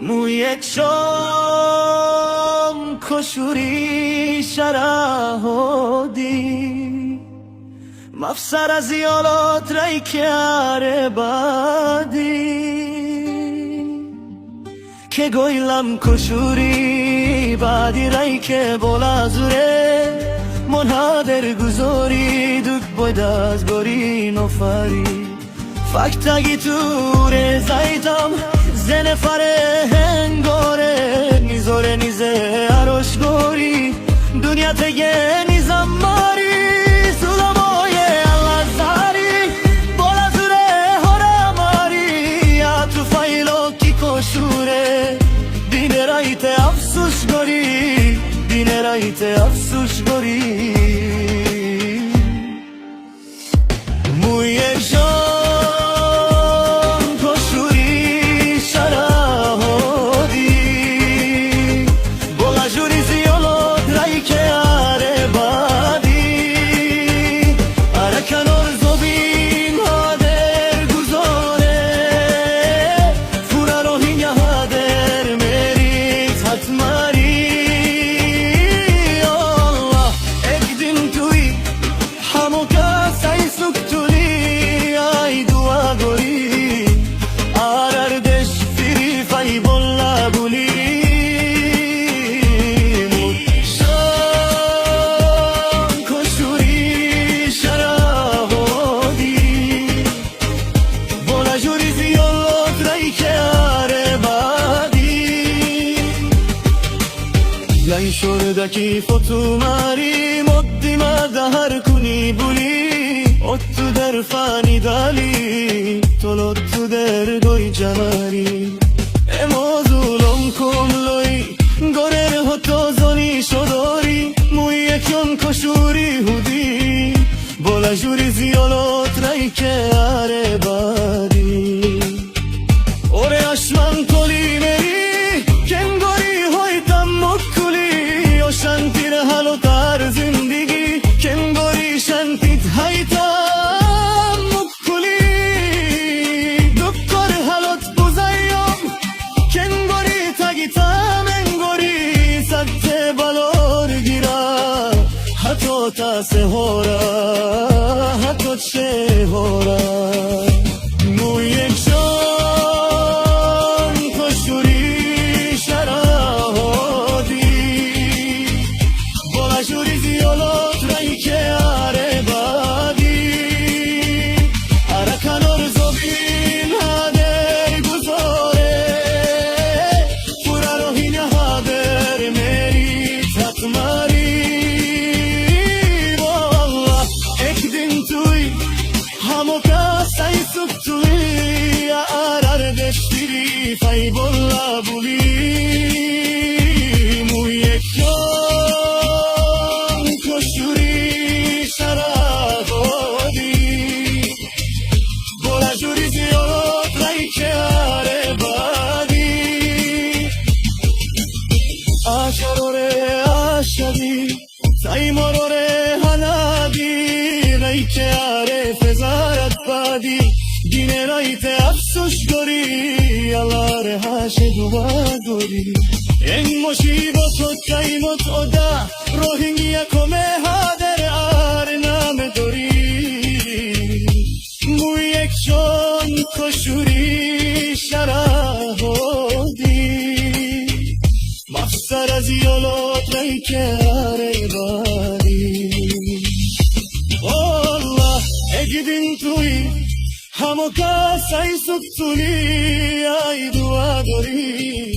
موی چام کشوری شراهودی مفسر از یالات رای کاره بادی که گویلم کشوری بعدی رای که بولا زوره منحدر گذاری دوک باید از گوری نفری فکتگی تو رزایتم زن فره هنگاره نیزاره نیزه عروش گوری دنیا تگه نیزم ماری سلامای الله زاری بالا زوره هره ماری یا تو فایلو کی کشوره دینه رایت افسوش گوری دینه رایت افسوش گوری موی لای شردکی فتو ماری مدی مدهر کنی بولی اتو در فانی دالی تلوتو در گوی جماری اما ظلم کن لای گره هتو زنی شداری موی کن کشوری هودی بولا جوری زیالات رای که اره بادی اوره اشمن کلی مری شانتیر حالو تر زندگی کنگوری شانتیت هایتم مکلی دکتر حالت بزایم کنگوری تگیتم انگوری سکت بالور گیرا حتی تا سهورا حتی چه هورا موی فای بولا بولی موی کن کشوری شراهودی بولا جوری زیاد رای که اره بادی آشروره آشدی سای مروره هنادی رای که اره فزارت بادی دینه رایت افسوش گوری Allah rehaşe dua gori en musibot o kaimot oda rohingya kome hader ar name dori muyek chon koshuri sharahodi mafsar az yolot ray kare bari Allah egdin tui همو کاسای سکتولی ای دعا داری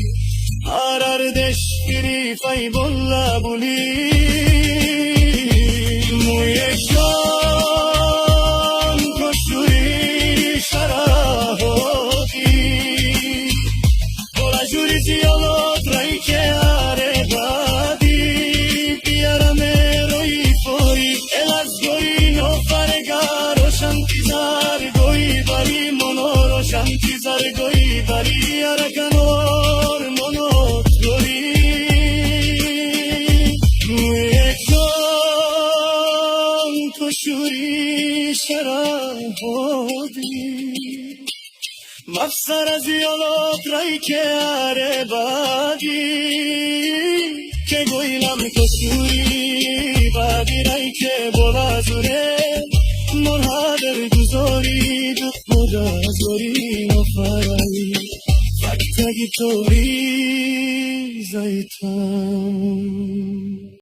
هرار دشکری فای بولا بولی موی جان کشوری شراهودی بولا جوری زیالات رای که اره بادی بیارم روی فوری الاز گوی نو فرگار و شنتیزار باری منور شانتی زرگوی باری ارکنور منوت گوری موی جان کشوری شراهودی مفسر از یالات رای که اره بادی که گویلم کسوری بادی رای که بوازوره منحدر گذاری دو خدا زوری نفرایی فکتگی توری زیتون